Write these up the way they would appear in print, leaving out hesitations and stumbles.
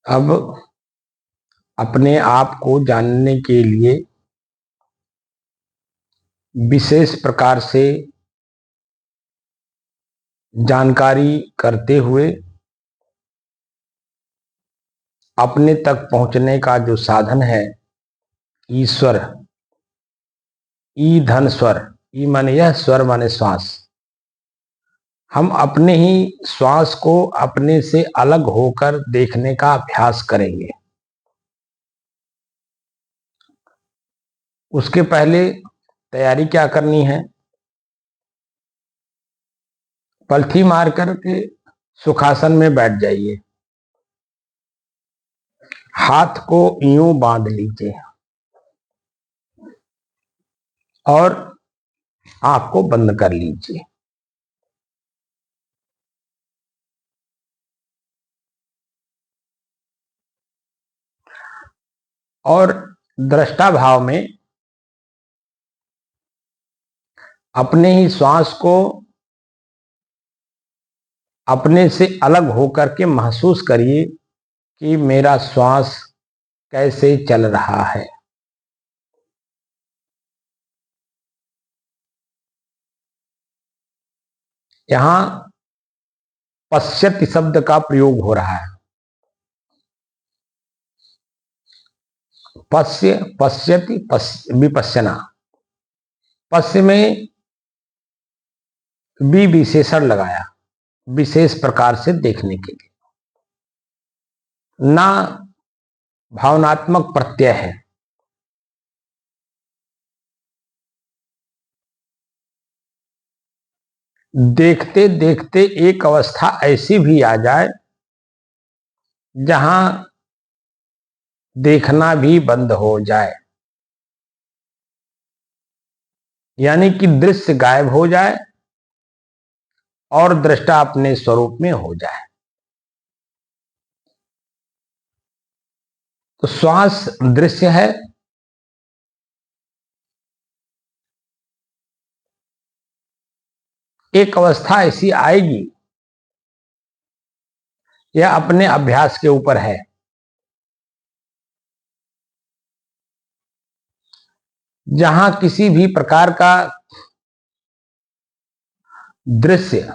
अब अपने आप को जानने के लिए विशेष प्रकार से जानकारी करते हुए अपने तक पहुंचने का जो साधन है ईश्वर, ई धन स्वर, ई माने यह, स्वर माने श्वास। हम अपने ही श्वास को अपने से अलग होकर देखने का अभ्यास करेंगे। उसके पहले तैयारी क्या करनी है? पलथी मार करके सुखासन में बैठ जाइए। हाथ को यूं बांध लीजिए और आंख को बंद कर लीजिए। और दृष्टा भाव में अपने ही श्वास को अपने से अलग होकर के महसूस करिए कि मेरा श्वास कैसे चल रहा है। यहां पश्यति शब्द का प्रयोग हो रहा है। पश्य, पश्यति, विपश्यना। पश्य में भी विशेषण लगाया, विशेष प्रकार से देखने के लिए। ना भावनात्मक प्रत्यय है। देखते देखते एक अवस्था ऐसी भी आ जाए जहां देखना भी बंद हो जाए, यानी कि दृश्य गायब हो जाए और दृष्टा अपने स्वरूप में हो जाए। तो श्वास दृश्य है। एक अवस्था ऐसी आएगी, यह अपने अभ्यास के ऊपर है, जहां किसी भी प्रकार का दृश्य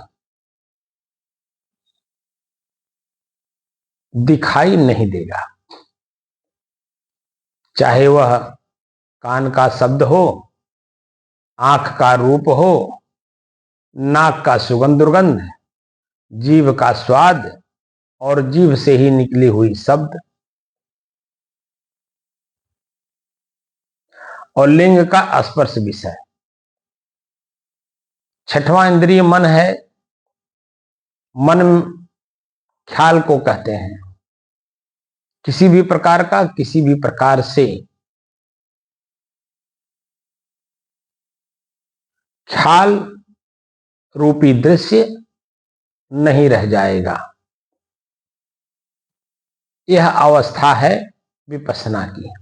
दिखाई नहीं देगा। चाहे वह कान का शब्द हो, आंख का रूप हो, नाक का सुगंध दुर्गंध, जीभ का स्वाद और जीभ से ही निकली हुई शब्द और लिंग का स्पर्श विषय। छठवां इंद्रिय मन है। मन ख्याल को कहते हैं। किसी भी प्रकार का, किसी भी प्रकार से ख्याल रूपी दृश्य नहीं रह जाएगा। यह अवस्था है विपश्यना की।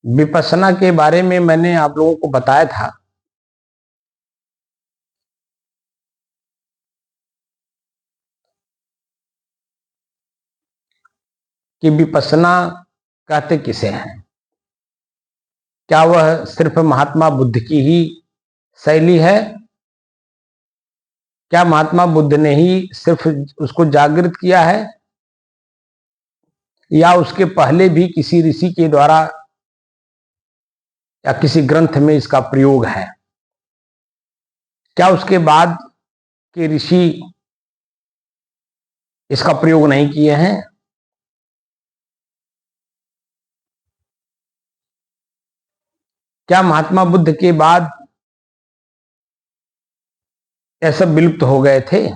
विपश्यना के बारे में मैंने आप लोगों को बताया था कि विपश्यना कहते किसे हैं। क्या वह सिर्फ महात्मा बुद्ध की ही शैली है? क्या महात्मा बुद्ध ने ही सिर्फ उसको जागृत किया है, या उसके पहले भी किसी ऋषि के द्वारा या किसी ग्रंथ में इसका प्रयोग है? क्या उसके बाद के ऋषि इसका प्रयोग नहीं किए हैं? क्या महात्मा बुद्ध के बाद यह सब विलुप्त हो गए थे?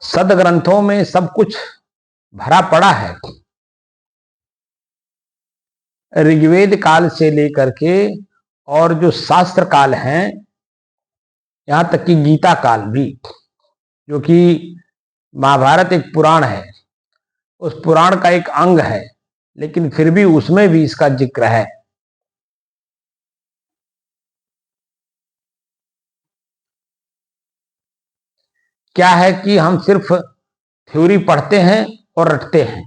सदग्रंथों में सब कुछ भरा पड़ा है। ऋग्वेद काल से लेकर के और जो शास्त्र काल हैं, यहां तक कि गीता काल भी, जो कि महाभारत एक पुराण है, उस पुराण का एक अंग है, लेकिन फिर भी उसमें भी इसका जिक्र है। क्या है कि हम सिर्फ थ्योरी पढ़ते हैं और रटते हैं,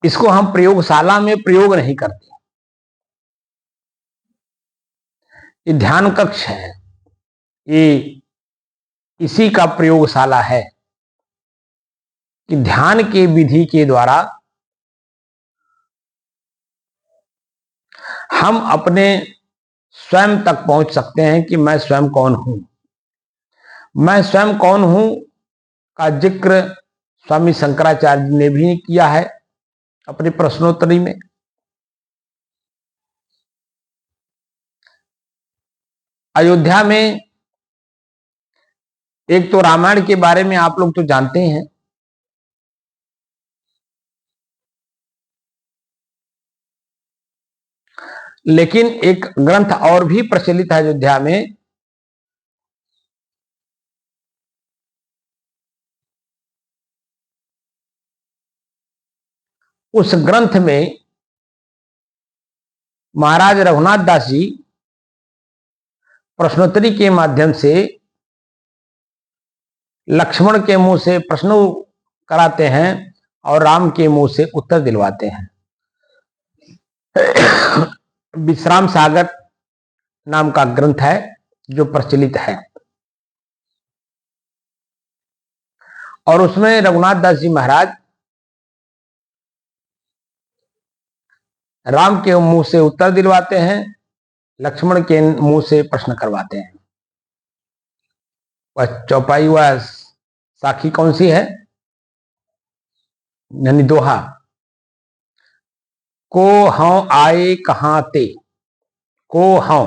इसको हम प्रयोगशाला में प्रयोग नहीं करते। ये ध्यान कक्ष है, ये इसी का प्रयोगशाला है कि ध्यान के विधि के द्वारा हम अपने स्वयं तक पहुंच सकते हैं कि मैं स्वयं कौन हूं। मैं स्वयं कौन हूं का जिक्र स्वामी शंकराचार्य ने भी किया है अपने प्रश्नोत्तरी में। अयोध्या में एक तो रामायण के बारे में आप लोग तो जानते हैं, लेकिन एक ग्रंथ और भी प्रचलित है अयोध्या में, उस ग्रंथ में महाराज रघुनाथ दास जी प्रश्नोत्तरी के माध्यम से लक्ष्मण के मुंह से प्रश्न कराते हैं और राम के मुंह से उत्तर दिलवाते हैं। विश्राम सागर नाम का ग्रंथ है जो प्रचलित है, और उसमें रघुनाथ दास जी महाराज राम के मुंह से उत्तर दिलवाते हैं, लक्ष्मण के मुंह से प्रश्न करवाते हैं। वह चौपाई वह साखी कौन सी है, यानी दोहा, को हूं आए कहां ते, को हूं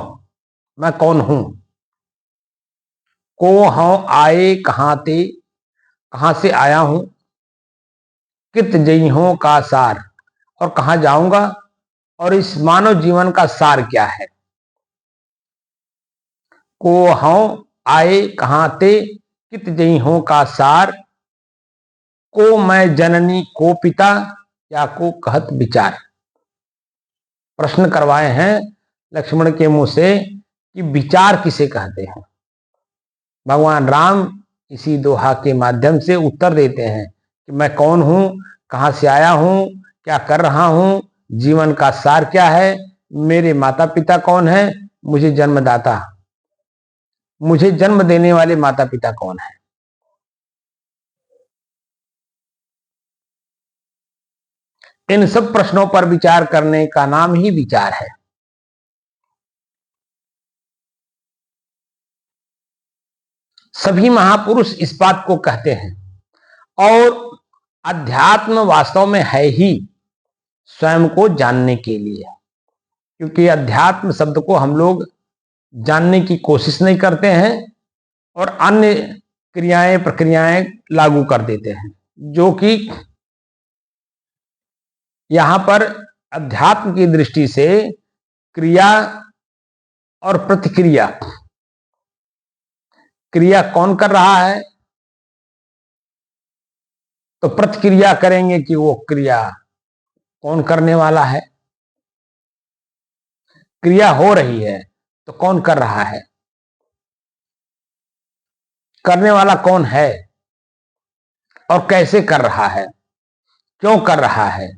मैं कौन हूं, को हूं आए कहां ते कहां से आया हूं, कित जइहों का सार और कहां जाऊंगा, और इस मानव जीवन का सार क्या है। को हूं आए कहां ते कित जइहों का सार, को मैं जननी को पिता या को कहत विचार। प्रश्न करवाए हैं लक्ष्मण के मुंह से कि विचार किसे कहते हैं। भगवान राम इसी दोहा के माध्यम से उत्तर देते हैं कि मैं कौन हूं, कहां से आया हूं, क्या कर रहा हूं, जीवन का सार क्या है, मेरे माता पिता कौन है, मुझे जन्मदाता, मुझे जन्म देने वाले माता पिता कौन है। इन सब प्रश्नों पर विचार करने का नाम ही विचार है। सभी महापुरुष इस बात को कहते हैं, और अध्यात्म वास्तव में है ही स्वयं को जानने के लिए, क्योंकि अध्यात्म शब्द को हम लोग जानने की कोशिश नहीं करते हैं और अन्य क्रियाएं प्रक्रियाएं लागू कर देते हैं, जो कि यहां पर अध्यात्म की दृष्टि से क्रिया और प्रतिक्रिया, क्रिया कौन कर रहा है, तो प्रतिक्रिया करेंगे कि वो क्रिया कौन करने वाला है। क्रिया हो रही है तो कौन कर रहा है, करने वाला कौन है, और कैसे कर रहा है, क्यों कर रहा है।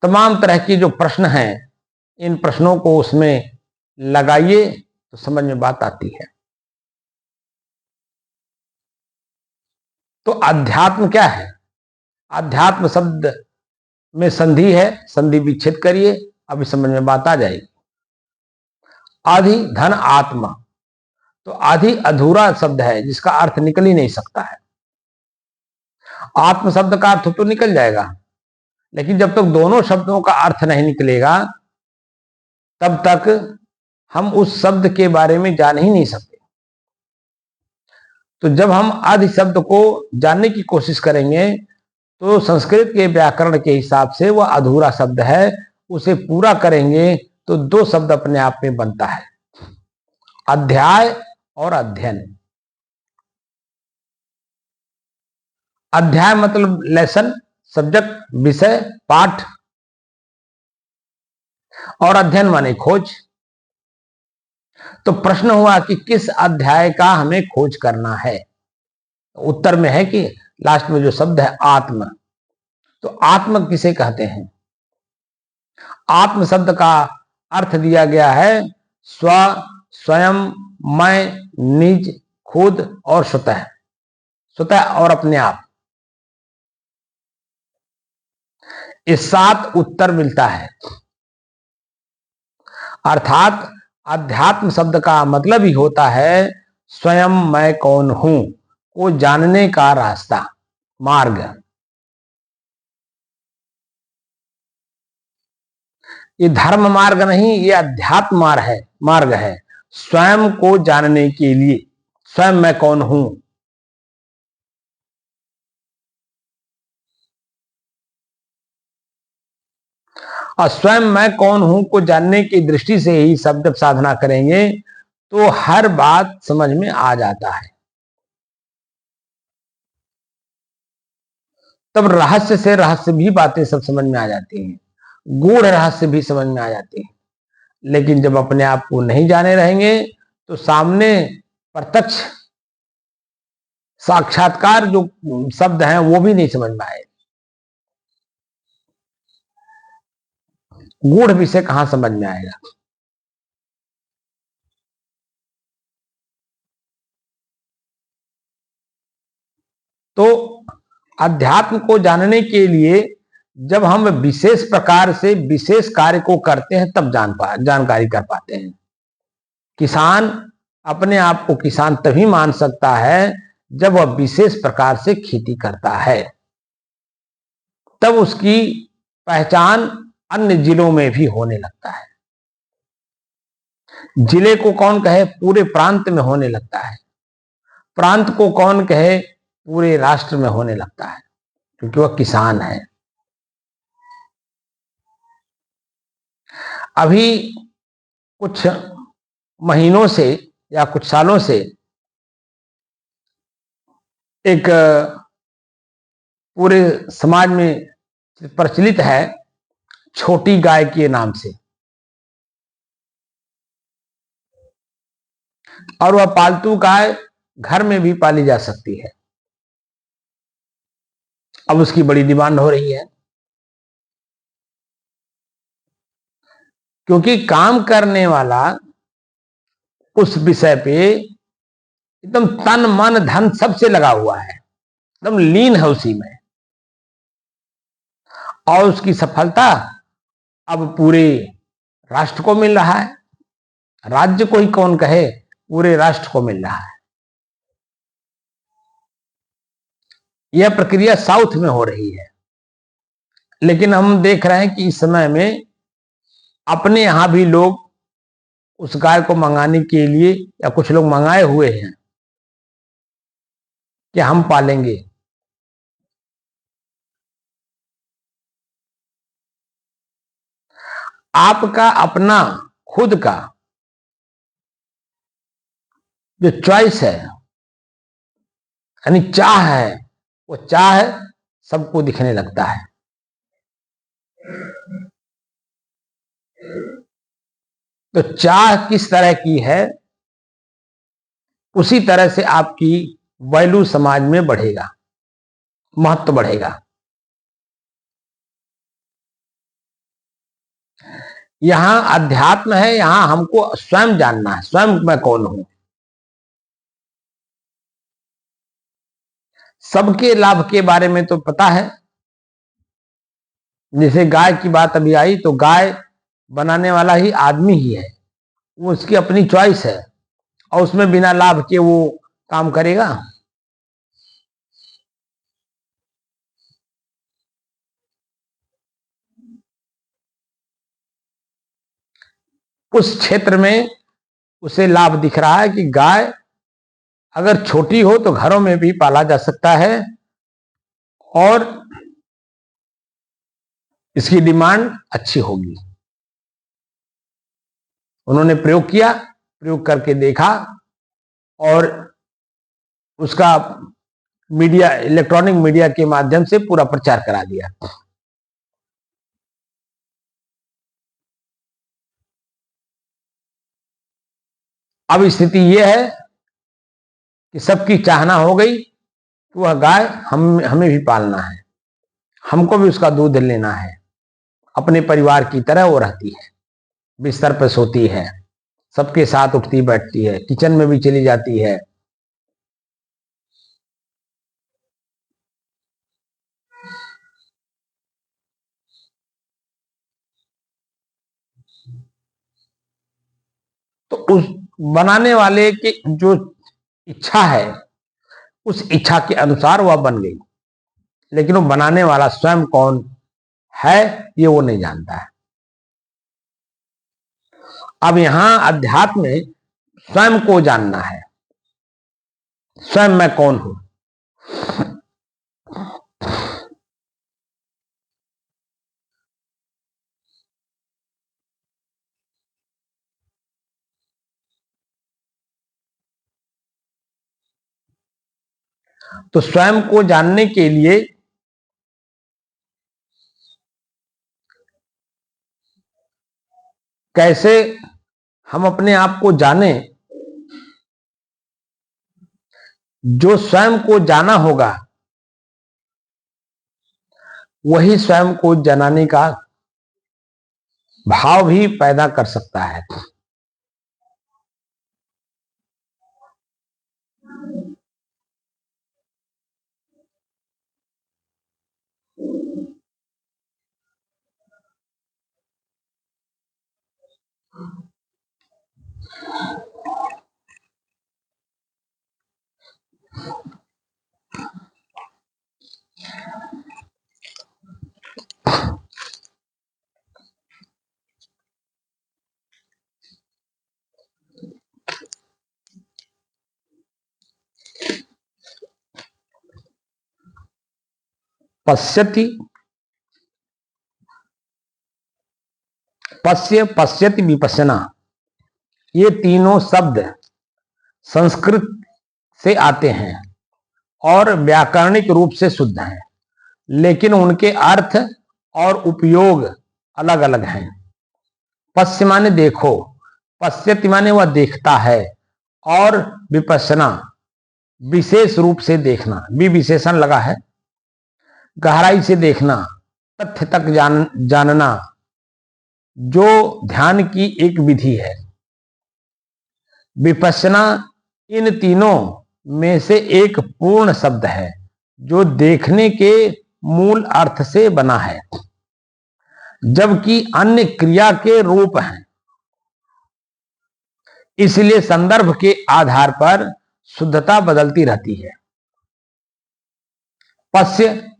तमाम तरह की जो प्रश्न हैं, इन प्रश्नों को उसमें लगाइए तो समझ में बात आती है। तो अध्यात्म क्या है, अध्यात्म शब्द में संधि है, संधि विच्छेद करिए, अभी समझ में बात आ जाएगी। आधि धन आत्मा, तो आधि अधूरा शब्द है जिसका अर्थ निकल ही नहीं सकता है। आत्म शब्द का अर्थ तो निकल जाएगा, लेकिन जब तक दोनों शब्दों का अर्थ नहीं निकलेगा तब तक हम उस शब्द के बारे में जान ही नहीं सकते। तो जब हम आदि शब्द को जानने की कोशिश करेंगे तो संस्कृत के व्याकरण के हिसाब से वह अधूरा शब्द है, उसे पूरा करेंगे तो दो शब्द अपने आप में बनता है, अध्याय और अध्ययन। अध्याय मतलब लेसन, सब्जेक्ट, विषय, पाठ, और अध्ययन माने खोज। तो प्रश्न हुआ कि किस अध्याय का हमें खोज करना है। उत्तर में है कि लास्ट में जो शब्द है आत्म। तो आत्म किसे कहते हैं? आत्म शब्द का अर्थ दिया गया है स्व, स्वयं, मैं, निज, खुद और स्वतः। स्वतः और अपने आप। इस साथ उत्तर मिलता है। अर्थात अध्यात्म शब्द का मतलब ही होता है स्वयं मैं कौन हूं को जानने का रास्ता, मार्ग। ये धर्म मार्ग नहीं, ये अध्यात्म मार्ग है स्वयं को जानने के लिए। स्वयं मैं कौन हूं, और स्वयं मैं कौन हूं को जानने की दृष्टि से ही शब्द साधना करेंगे तो हर बात समझ में आ जाता है। तब रहस्य से रहस्य भी बातें सब समझ में आ जाती हैं, गूढ़ रहस्य भी समझ में आ जाती हैं। लेकिन जब अपने आप को नहीं जाने रहेंगे तो सामने प्रत्यक्ष साक्षात्कार जो शब्द हैं वो भी नहीं समझ में आए। गूढ़ विषय कहां समझ में आएगा। तो अध्यात्म को जानने के लिए जब हम विशेष प्रकार से विशेष कार्य को करते हैं तब जानकारी कर पाते हैं। किसान अपने आप को किसान तभी मान सकता है जब वह विशेष प्रकार से खेती करता है, तब उसकी पहचान अन्य जिलों में भी होने लगता है। जिले को कौन कहे, पूरे प्रांत में होने लगता है। प्रांत को कौन कहे, पूरे राष्ट्र में होने लगता है, क्योंकि वह किसान है। अभी कुछ महीनों से या कुछ सालों से एक पूरे समाज में प्रचलित है छोटी गाय के नाम से, और वह पालतू गाय घर में भी पाली जा सकती है। अब उसकी बड़ी डिमांड हो रही है, क्योंकि काम करने वाला उस विषय पे एकदम तन मन धन सबसे लगा हुआ है, एकदम लीन है उसी में, और उसकी सफलता अब पूरे राष्ट्र को मिल रहा है। राज्य को ही कौन कहे, पूरे राष्ट्र को मिल रहा है। यह प्रक्रिया साउथ में हो रही है, लेकिन हम देख रहे हैं कि इस समय में अपने यहां भी लोग उस गाय को मंगाने के लिए, या कुछ लोग मंगाए हुए हैं कि हम पालेंगे। आपका अपना खुद का जो चॉइस है, यानी चाह है, वो चाह सबको दिखने लगता है। तो चाह किस तरह की है, उसी तरह से आपकी वैल्यू समाज में बढ़ेगा, महत्व बढ़ेगा। यहां अध्यात्म है, यहां हमको स्वयं जानना है, स्वयं मैं कौन हूं। सबके लाभ के बारे में तो पता है। जैसे गाय की बात अभी आई, तो गाय बनाने वाला ही आदमी ही है, वो उसकी अपनी चॉइस है, और उसमें बिना लाभ के वो काम करेगा। उस क्षेत्र में उसे लाभ दिख रहा है कि गाय अगर छोटी हो तो घरों में भी पाला जा सकता है और इसकी डिमांड अच्छी होगी। उन्होंने प्रयोग किया, प्रयोग करके देखा और उसका मीडिया, इलेक्ट्रॉनिक मीडिया के माध्यम से पूरा प्रचार करा दिया। अब स्थिति यह है कि सबकी चाहना हो गई कि वह गाय हमें भी पालना है, हमको भी उसका दूध लेना है। अपने परिवार की तरह वो रहती है, बिस्तर पर सोती है, सबके साथ उठती बैठती है, किचन में भी चली जाती है। तो उस बनाने वाले की जो इच्छा है, उस इच्छा के अनुसार वह बन गई, लेकिन वो बनाने वाला स्वयं कौन है ये वो नहीं जानता है। अब यहां अध्यात्म में स्वयं को जानना है, स्वयं मैं कौन हूं। तो स्वयं को जानने के लिए कैसे हम अपने आप को जाने, जो स्वयं को जाना होगा वही स्वयं को जनाने का भाव भी पैदा कर सकता है। पश्यति, पश्य, पश्यति, विपश्यना, ये तीनों शब्द संस्कृत से आते हैं और व्याकरणिक रूप से शुद्ध हैं, लेकिन उनके अर्थ और उपयोग अलग अलग हैं। पश्य माने देखो, पश्यति माने वह देखता है, और विपश्यना विशेष रूप से देखना, भी विशेषण लगा है, गहराई से देखना, तथ्य तक जानना, जो ध्यान की एक विधि है। विपश्यना इन तीनों में से एक पूर्ण शब्द है जो देखने के मूल अर्थ से बना है, जबकि अन्य क्रिया के रूप हैं। इसलिए संदर्भ के आधार पर शुद्धता बदलती रहती है। पश्य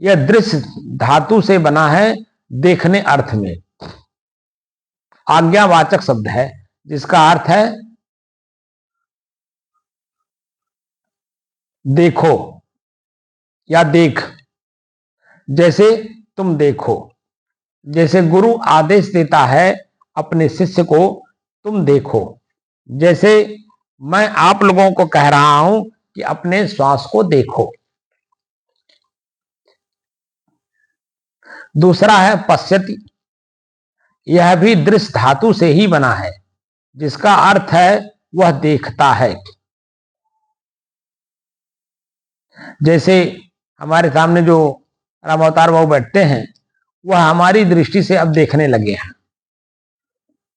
यह दृश्य धातु से बना है, देखने अर्थ में आज्ञावाचक शब्द है, जिसका अर्थ है देखो या देख। जैसे तुम देखो, जैसे गुरु आदेश देता है अपने शिष्य को तुम देखो, जैसे मैं आप लोगों को कह रहा हूं कि अपने श्वास को देखो। दूसरा है पश्यति, यह भी दृश्य धातु से ही बना है, जिसका अर्थ है वह देखता है। जैसे हमारे सामने जो राम अवतार बाबू बैठते हैं, वह हमारी दृष्टि से अब देखने लगे हैं,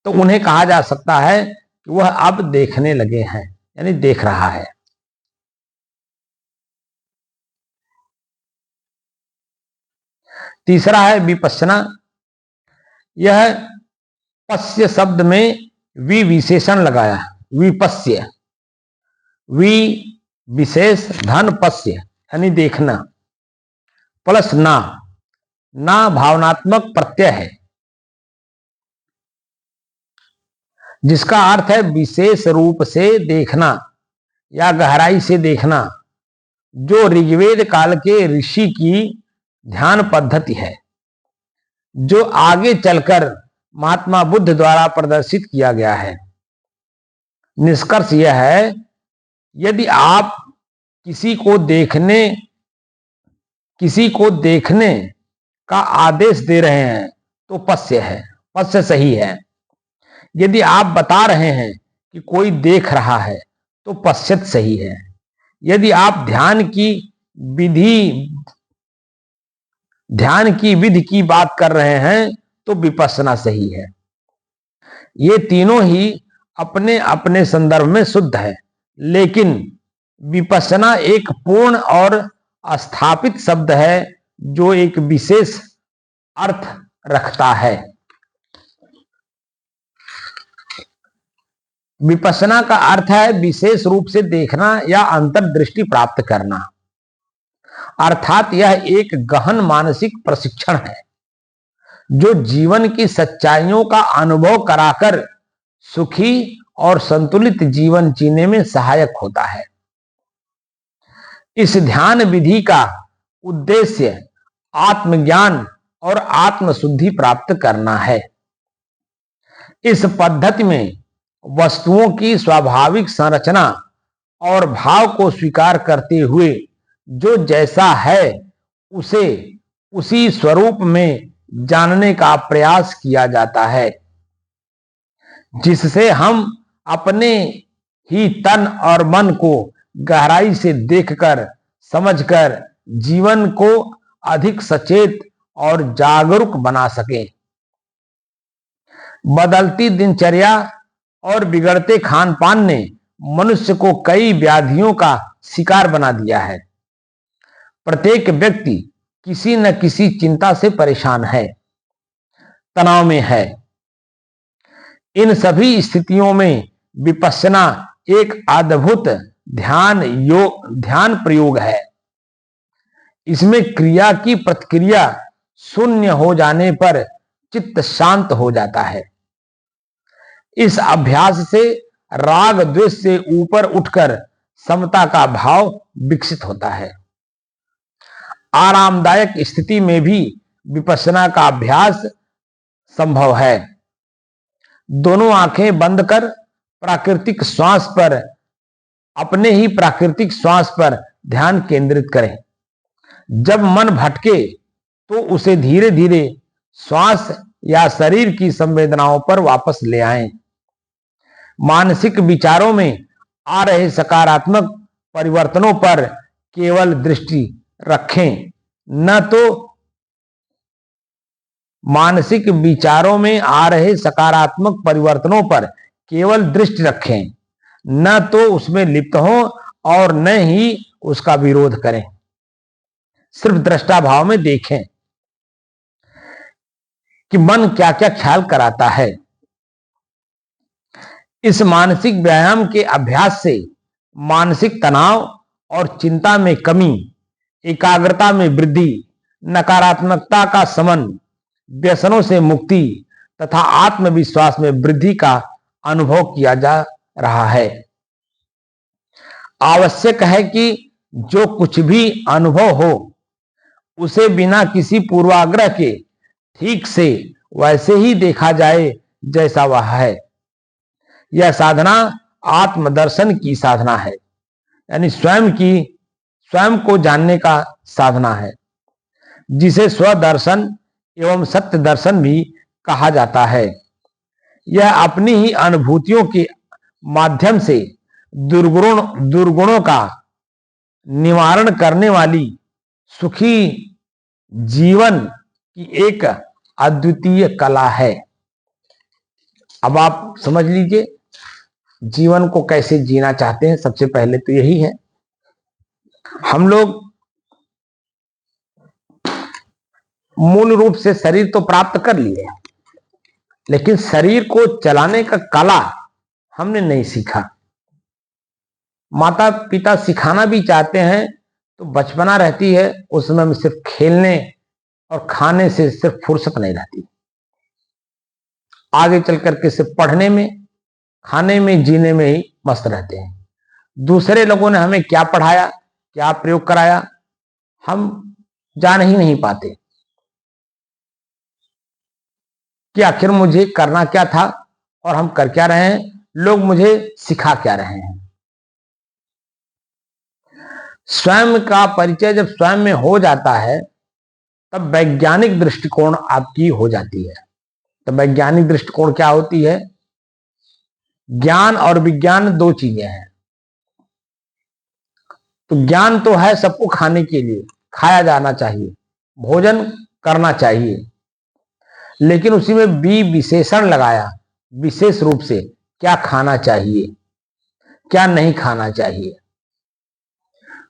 तो उन्हें कहा जा सकता है कि वह अब देखने लगे हैं, यानी देख रहा है। तीसरा है विपश्यना, यह पश्य शब्द में वि विशेषण लगाया, विपश्य, वि विशेष धन पश्य यानी देखना, प्लस ना, ना भावनात्मक प्रत्यय है। जिसका अर्थ है विशेष रूप से देखना या गहराई से देखना, जो ऋग्वेद काल के ऋषि की ध्यान पद्धति है, जो आगे चलकर महात्मा बुद्ध द्वारा प्रदर्शित किया गया है। निष्कर्ष यह है, यदि आप किसी को देखने का आदेश दे रहे हैं तो पश्य सही है। यदि आप बता रहे हैं कि कोई देख रहा है तो पश्यत सही है। यदि आप ध्यान की विधि की बात कर रहे हैं तो विपश्यना सही है। ये तीनों ही अपने अपने संदर्भ में शुद्ध है, लेकिन विपश्यना एक पूर्ण और स्थापित शब्द है जो एक विशेष अर्थ रखता है। विपश्यना का अर्थ है विशेष रूप से देखना या अंतर्दृष्टि प्राप्त करना, अर्थात यह एक गहन मानसिक प्रशिक्षण है जो जीवन की सच्चाइयों का अनुभव कराकर सुखी और संतुलित जीवन जीने में सहायक होता है। इस ध्यान विधि का उद्देश्य आत्मज्ञान और आत्मशुद्धि प्राप्त करना है। इस पद्धति में वस्तुओं की स्वाभाविक संरचना और भाव को स्वीकार करते हुए जो जैसा है उसे उसी स्वरूप में जानने का प्रयास किया जाता है, जिससे हम अपने ही तन और मन को गहराई से देखकर, समझकर जीवन को अधिक सचेत और जागरूक बना सकें। बदलती दिनचर्या और बिगड़ते खान पान ने मनुष्य को कई व्याधियों का शिकार बना दिया है। प्रत्येक व्यक्ति किसी न किसी चिंता से परेशान है, तनाव में है। इन सभी स्थितियों में विपश्यना एक अद्भुत ध्यान प्रयोग है। इसमें क्रिया की प्रतिक्रिया शून्य हो जाने पर चित्त शांत हो जाता है। इस अभ्यास से राग द्वेष से ऊपर उठकर समता का भाव विकसित होता है। आरामदायक स्थिति में भी विपश्यना का अभ्यास संभव है। दोनों आंखें बंद कर अपने ही प्राकृतिक श्वास पर ध्यान केंद्रित करें। जब मन भटके तो उसे धीरे धीरे श्वास या शरीर की संवेदनाओं पर वापस ले आएं। मानसिक विचारों में आ रहे सकारात्मक परिवर्तनों पर केवल दृष्टि रखें, न तो उसमें लिप्त हो और न ही उसका विरोध करें। सिर्फ दृष्टा भाव में देखें कि मन क्या क्या ख्याल कराता है। इस मानसिक व्यायाम के अभ्यास से मानसिक तनाव और चिंता में कमी, एकाग्रता में वृद्धि, नकारात्मकता का शमन, व्यसनों से मुक्ति तथा आत्मविश्वास में वृद्धि का अनुभव किया जा रहा है। आवश्यक है कि जो कुछ भी अनुभव हो उसे बिना किसी पूर्वाग्रह के ठीक से वैसे ही देखा जाए जैसा वह है। यह साधना आत्मदर्शन की साधना है, यानी स्वयं को जानने का साधना है, जिसे स्वदर्शन एवं सत्य दर्शन भी कहा जाता है। यह अपनी ही अनुभूतियों के माध्यम से दुर्गुणों का निवारण करने वाली सुखी जीवन की एक अद्वितीय कला है। अब आप समझ लीजिए जीवन को कैसे जीना चाहते हैं। सबसे पहले तो यही है, हम लोग मूल रूप से शरीर तो प्राप्त कर लिए, लेकिन शरीर को चलाने का कला हमने नहीं सीखा। माता पिता सिखाना भी चाहते हैं तो बचपना रहती है, उस समय में सिर्फ खेलने और खाने से सिर्फ फुर्सत नहीं रहती। आगे चल करके सिर्फ पढ़ने में खाने में जीने में ही मस्त रहते हैं। दूसरे लोगों ने हमें क्या पढ़ाया, क्या प्रयोग कराया, हम जान ही नहीं पाते कि आखिर मुझे करना क्या था और हम कर क्या रहे हैं, लोग मुझे सिखा क्या रहे हैं। स्वयं का परिचय जब स्वयं में हो जाता है तब वैज्ञानिक दृष्टिकोण आपकी हो जाती है। तो वैज्ञानिक दृष्टिकोण क्या होती है? ज्ञान और विज्ञान दो चीजें हैं। तो ज्ञान तो है सबको खाने के लिए, खाया जाना चाहिए, भोजन करना चाहिए, लेकिन उसी में भी विशेषण लगाया, विशेष रूप से क्या खाना चाहिए, क्या नहीं खाना चाहिए।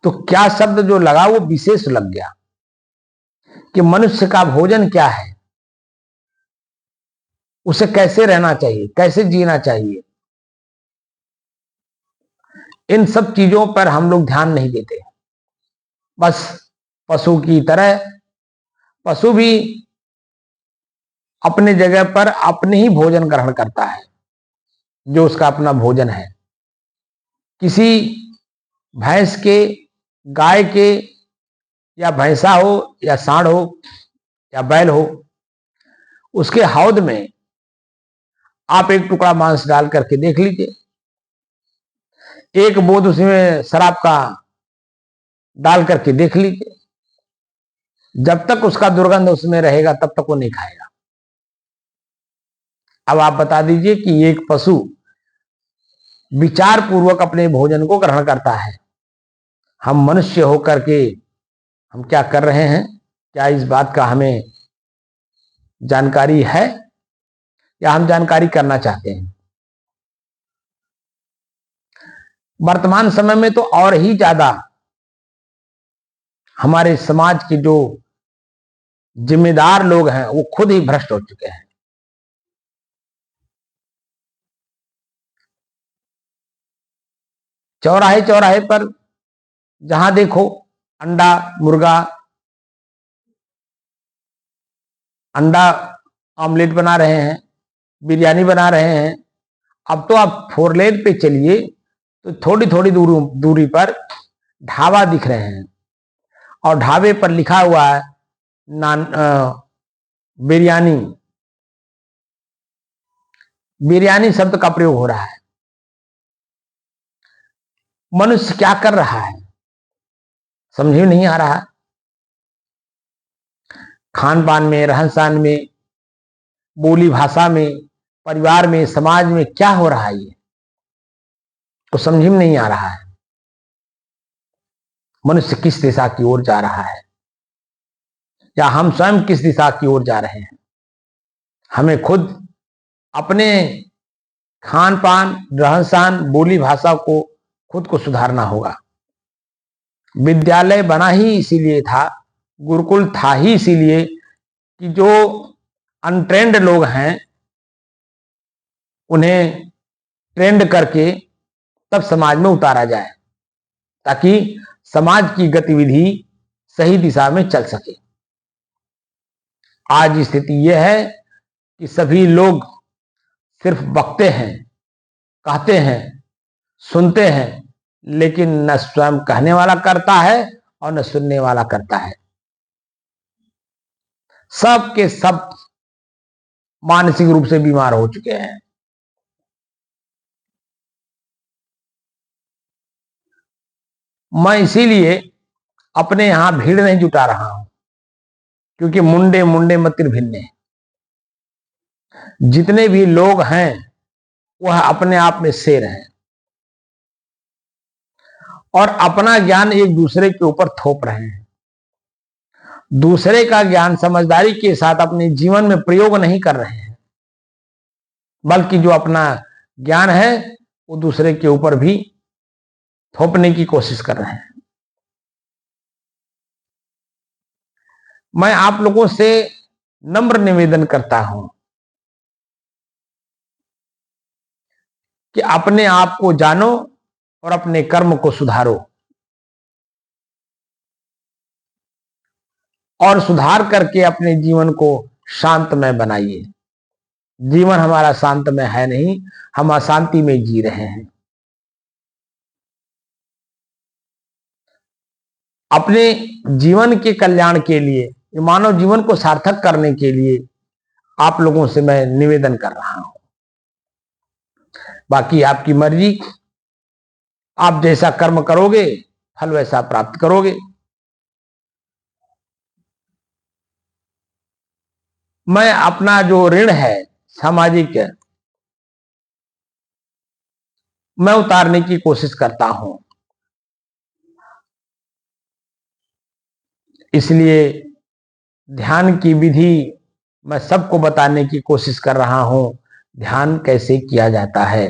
तो क्या शब्द जो लगा वो विशेष लग गया कि मनुष्य का भोजन क्या है, उसे कैसे रहना चाहिए, कैसे जीना चाहिए। इन सब चीजों पर हम लोग ध्यान नहीं देते। बस पशु की तरह, पशु भी अपने जगह पर अपने ही भोजन ग्रहण करता है, जो उसका अपना भोजन है। किसी भैंस के, गाय के, या भैंसा हो या सांड हो या बैल हो, उसके हौद में आप एक टुकड़ा मांस डाल करके देख लीजिए, एक बोध उसमें शराब का डाल करके देख लीजिए, जब तक उसका दुर्गंध उसमें रहेगा तब तक वो नहीं खाएगा। अब आप बता दीजिए कि एक पशु विचार पूर्वक अपने भोजन को ग्रहण करता है, हम मनुष्य होकर के हम क्या कर रहे हैं? क्या इस बात का हमें जानकारी है या हम जानकारी करना चाहते हैं? वर्तमान समय में तो और ही ज्यादा हमारे समाज के जो जिम्मेदार लोग हैं वो खुद ही भ्रष्ट हो चुके हैं। चौराहे चौराहे पर जहां देखो अंडा मुर्गा, अंडा ऑमलेट बना रहे हैं, बिरयानी बना रहे हैं। अब तो आप फोर लेन पे चलिए तो थोड़ी थोड़ी दूरी पर ढाबा दिख रहे हैं और ढाबे पर लिखा हुआ है नान बिरयानी, बिरयानी शब्द का प्रयोग हो रहा है। मनुष्य क्या कर रहा है समझ में नहीं आ रहा। खान पान में, रहन सहन में, बोली भाषा में, परिवार में, समाज में क्या हो रहा है ये तो समझ में नहीं आ रहा है। मनुष्य किस दिशा की ओर जा रहा है या हम स्वयं किस दिशा की ओर जा रहे हैं। हमें खुद अपने खान पान, रहन सहन, बोली भाषा को खुद को सुधारना होगा। विद्यालय बना ही इसीलिए था, गुरुकुल था ही इसीलिए कि जो अनट्रेंड लोग हैं उन्हें ट्रेंड करके तब समाज में उतारा जाए ताकि समाज की गतिविधि सही दिशा में चल सके। आज स्थिति यह है कि सभी लोग सिर्फ बकते हैं, कहते हैं, सुनते हैं, लेकिन न स्वयं कहने वाला करता है और न सुनने वाला करता है। सब के सब मानसिक रूप से बीमार हो चुके हैं। मैं इसीलिए अपने यहां भीड़ नहीं जुटा रहा हूं क्योंकि मुंडे मुंडे मतिर भिन्ने, जितने भी लोग हैं वह अपने आप में शेर हैं और अपना ज्ञान एक दूसरे के ऊपर थोप रहे हैं। दूसरे का ज्ञान समझदारी के साथ अपने जीवन में प्रयोग नहीं कर रहे हैं, बल्कि जो अपना ज्ञान है वो दूसरे के ऊपर भी थोपने की कोशिश कर रहे हैं। मैं आप लोगों से नम्र निवेदन करता हूं कि अपने आप को जानो और अपने कर्म को सुधारो और सुधार करके अपने जीवन को शांतमय बनाइए। जीवन हमारा शांत में है नहीं, हम अशांति में जी रहे हैं। अपने जीवन के कल्याण के लिए, मानव जीवन को सार्थक करने के लिए आप लोगों से मैं निवेदन कर रहा हूं। बाकी आपकी मर्जी, आप जैसा कर्म करोगे फल वैसा प्राप्त करोगे। मैं अपना जो ऋण है सामाजिक, मैं उतारने की कोशिश करता हूं। इसलिए ध्यान की विधि मैं सबको बताने की कोशिश कर रहा हूं, ध्यान कैसे किया जाता है।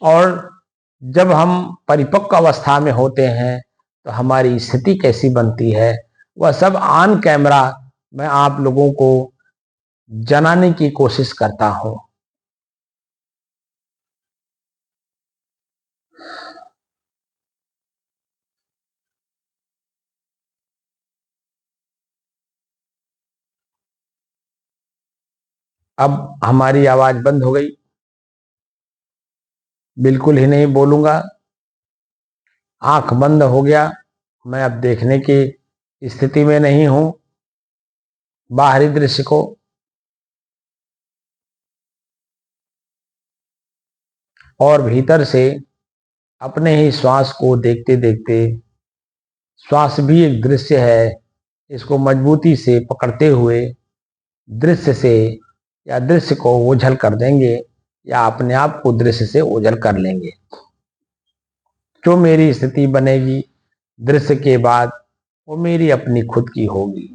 और जब हम परिपक्व अवस्था में होते हैं तो हमारी स्थिति कैसी बनती है, वह सब ऑन कैमरा मैं आप लोगों को जनाने की कोशिश करता हूं। अब हमारी आवाज बंद हो गई, बिल्कुल ही नहीं बोलूंगा, आंख बंद हो गया। मैं अब देखने की स्थिति में नहीं हूं बाहरी दृश्य को। और भीतर से अपने ही श्वास को देखते देखते, श्वास भी एक दृश्य है, इसको मजबूती से पकड़ते हुए दृश्य से या दृश्य को ओझल कर देंगे या अपने आप को दृश्य से ओझल कर लेंगे। जो मेरी स्थिति बनेगी दृश्य के बाद, वो मेरी अपनी खुद की होगी।